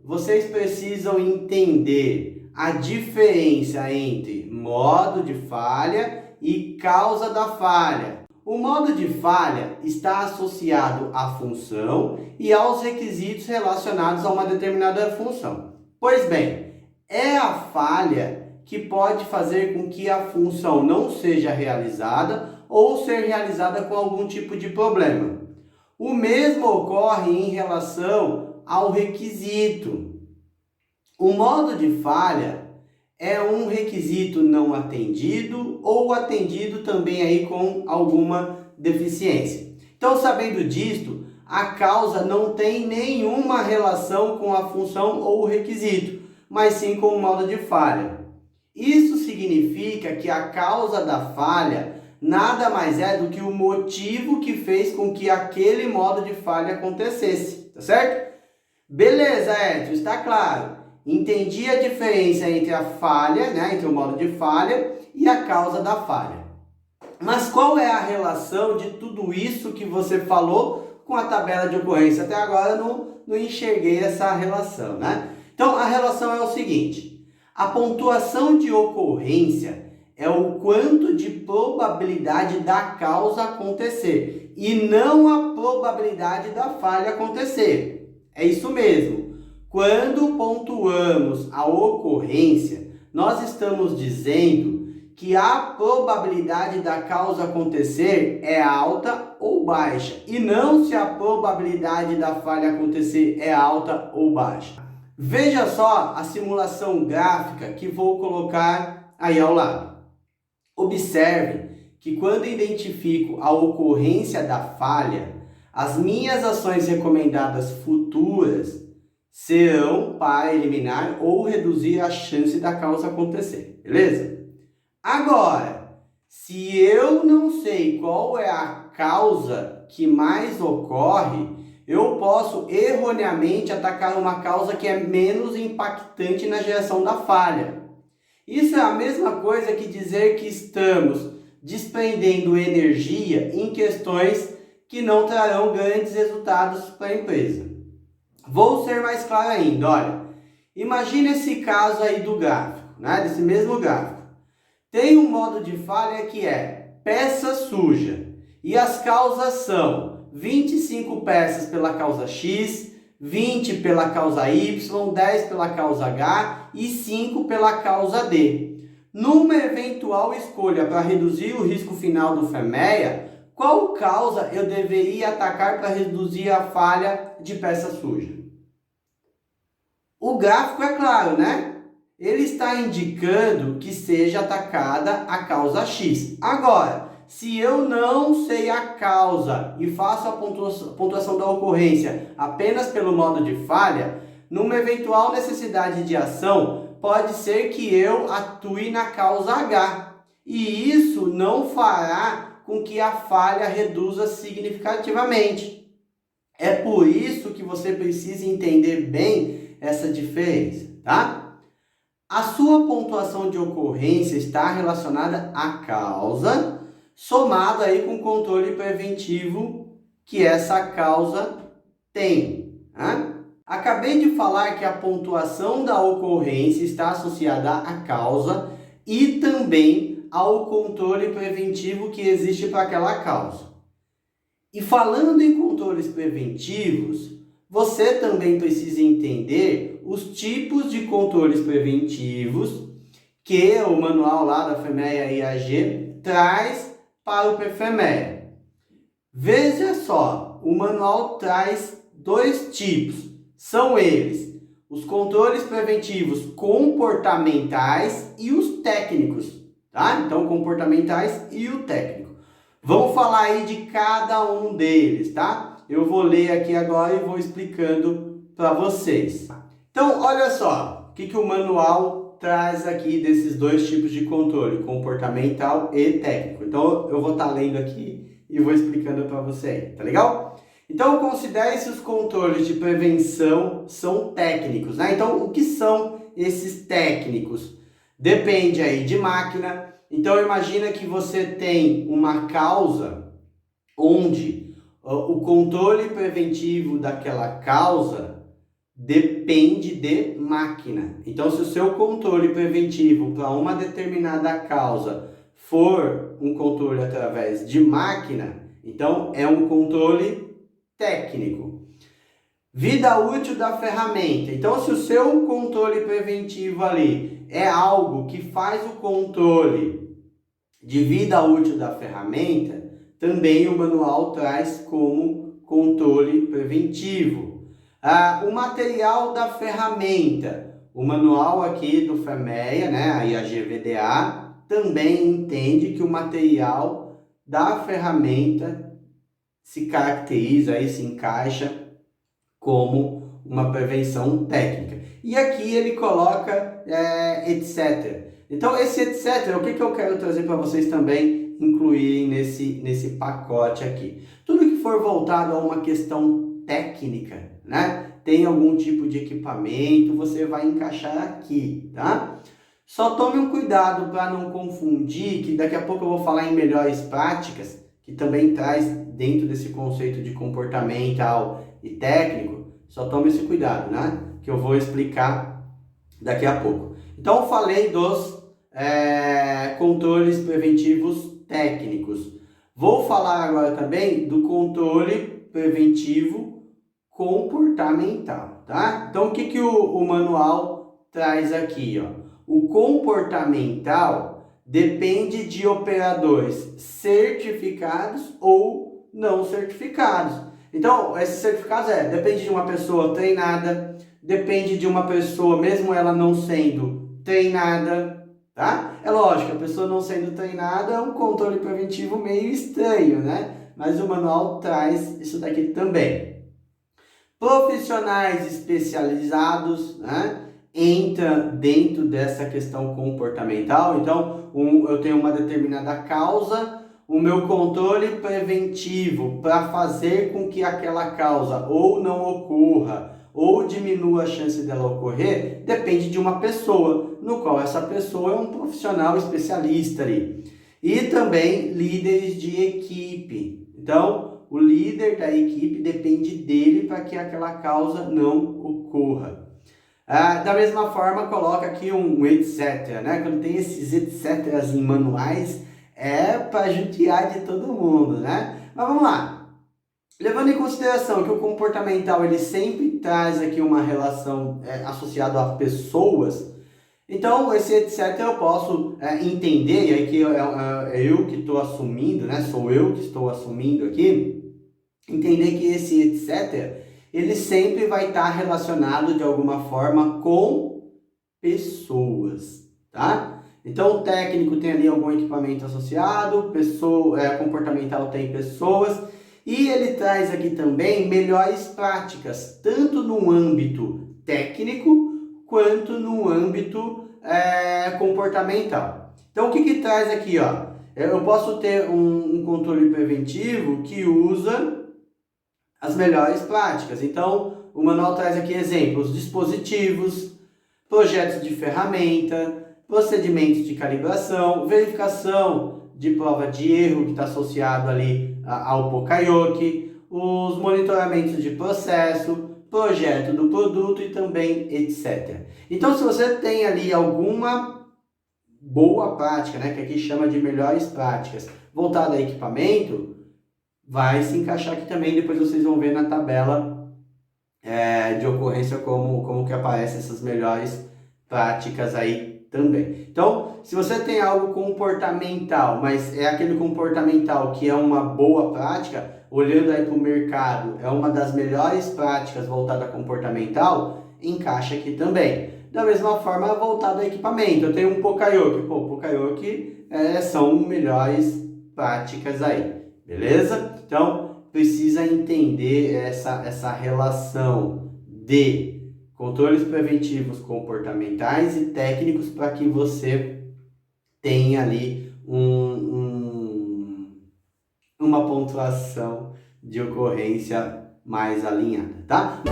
vocês precisam entender a diferença entre modo de falha e causa da falha. O modo de falha está associado à função e aos requisitos relacionados a uma determinada função. Pois bem, é a falha que pode fazer com que a função não seja realizada ou ser realizada com algum tipo de problema. O mesmo ocorre em relação ao requisito. O modo de falha é um requisito não atendido ou atendido também aí com alguma deficiência. Então, sabendo disto, a causa não tem nenhuma relação com a função ou o requisito, mas sim com o modo de falha. Isso significa que a causa da falha nada mais é do que o motivo que fez com que aquele modo de falha acontecesse, tá certo? Beleza, Edson, está claro. Entendi a diferença entre a falha, entre o modo de falha e a causa da falha. Mas qual é a relação de tudo isso que você falou com a tabela de ocorrência? Até agora eu não enxerguei essa relação, né? Então, a relação é o seguinte: a pontuação de ocorrência é o quanto de probabilidade da causa acontecer e não a probabilidade da falha acontecer. É isso mesmo. Quando pontuamos a ocorrência, nós estamos dizendo que a probabilidade da causa acontecer é alta ou baixa, e não se a probabilidade da falha acontecer é alta ou baixa. Veja só a simulação gráfica que vou colocar aí ao lado. Observe que quando identifico a ocorrência da falha, as minhas ações recomendadas futuras serão para eliminar ou reduzir a chance da causa acontecer, beleza? Agora, se eu não sei qual é a causa que mais ocorre, eu posso erroneamente atacar uma causa que é menos impactante na geração da falha. Isso é a mesma coisa que dizer que estamos desprendendo energia em questões que não trarão grandes resultados para a empresa. Vou ser mais claro ainda, olha. Imagina esse caso aí do gráfico, desse mesmo gráfico. Tem um modo de falha que é peça suja. E as causas são 25 peças pela causa X, 20 pela causa Y, 10 pela causa H e 5 pela causa D. Numa eventual escolha para reduzir o risco final do FEMEA, qual causa eu deveria atacar para reduzir a falha de peça suja? O gráfico é claro, Ele está indicando que seja atacada a causa X. Agora, se eu não sei a causa e faço a pontuação da ocorrência apenas pelo modo de falha, numa eventual necessidade de ação, pode ser que eu atue na causa H. E isso não fará com que a falha reduza significativamente. É por isso que você precisa entender bem essa diferença, tá? A sua pontuação de ocorrência está relacionada à causa, somado aí com o controle preventivo que essa causa tem. Acabei de falar que a pontuação da ocorrência está associada à causa e também ao controle preventivo que existe para aquela causa. E falando em controles preventivos, você também precisa entender os tipos de controles preventivos que o manual lá da FEMEA-IAG traz para o PFMEA. Veja só, o manual traz dois tipos. São eles: os controles preventivos comportamentais e os técnicos. Então, comportamentais e o técnico. Vamos falar aí de cada um deles, Eu vou ler aqui agora e vou explicando para vocês. Então, olha só, o que o manual traz aqui desses dois tipos de controle, comportamental e técnico. Então, eu vou estar lendo aqui e vou explicando para você aí, tá legal? Então, considere se os controles de prevenção são técnicos, Então, o que são esses técnicos? Depende aí de máquina. Então, imagina que você tem uma causa onde o controle preventivo daquela causa depende de máquina. Então, se o seu controle preventivo para uma determinada causa for um controle através de máquina, então é um controle técnico. Vida útil da ferramenta. Então, se o seu controle preventivo ali é algo que faz o controle de vida útil da ferramenta, também o manual traz como controle preventivo. O material da ferramenta. O manual aqui do FEMEA, né, a IAGVDA, também entende que o material da ferramenta se caracteriza e se encaixa como uma prevenção técnica. E aqui ele coloca etc. Então, esse etc, o que eu quero trazer para vocês também incluírem nesse pacote aqui? Tudo que for voltado a uma questão técnica, né? Tem algum tipo de equipamento, você vai encaixar aqui, tá? Só tome um cuidado para não confundir, que daqui a pouco eu vou falar em melhores práticas, que também traz dentro desse conceito de comportamental e técnico. Só tome esse cuidado, né? Que eu vou explicar daqui a pouco. Então, eu falei dos controles preventivos técnicos. Vou falar agora também do controle preventivo comportamental, tá? Então, o que o manual traz aqui, ó? O comportamental depende de operadores certificados ou não certificados. Então, esses certificados depende de uma pessoa treinada, depende de uma pessoa, mesmo ela não sendo treinada, tá? É lógico, a pessoa não sendo treinada é um controle preventivo meio estranho, né? Mas o manual traz isso daqui também. Profissionais especializados, né? Entra dentro dessa questão comportamental. Então, eu tenho uma determinada causa, o meu controle preventivo para fazer com que aquela causa ou não ocorra ou diminua a chance dela ocorrer, depende de uma pessoa, no qual essa pessoa é um profissional especialista ali. E também líderes de equipe. Então, o líder da equipe depende dele para que aquela causa não ocorra. Da mesma forma, coloca aqui um etc, né? Quando tem esses etc em manuais, é para judiar de todo mundo, né? Mas vamos lá. Levando em consideração que o comportamental ele sempre traz aqui uma relação associada a pessoas, então esse etc eu posso entender, e aí que é eu que estou assumindo, né? Sou eu que estou assumindo aqui, entender que esse etc ele sempre vai estar relacionado de alguma forma com pessoas, tá? Então o técnico tem ali algum equipamento associado, comportamental tem pessoas, e ele traz aqui também melhores práticas, tanto no âmbito técnico quanto no âmbito comportamental. Então o que traz aqui, ó? Eu posso ter um controle preventivo que usa as melhores práticas. Então, o manual traz aqui exemplos: dispositivos, projetos de ferramenta, procedimentos de calibração, verificação de prova de erro que está associado ali ao Pokayoke, os monitoramentos de processo, projeto do produto e também etc. Então, se você tem ali alguma boa prática, né, que aqui chama de melhores práticas, voltada a equipamento, vai se encaixar aqui também. Depois vocês vão ver na tabela de ocorrência como que aparecem essas melhores práticas aí também. Então, se você tem algo comportamental, mas é aquele comportamental que é uma boa prática, olhando aí para o mercado, é uma das melhores práticas voltada a comportamental, encaixa aqui também. Da mesma forma, voltado a equipamento, eu tenho um Pokayoke. Pokayoke são melhores práticas aí. Beleza? Então, precisa entender essa relação de controles preventivos comportamentais e técnicos para que você tenha ali uma pontuação de ocorrência mais alinhada, tá?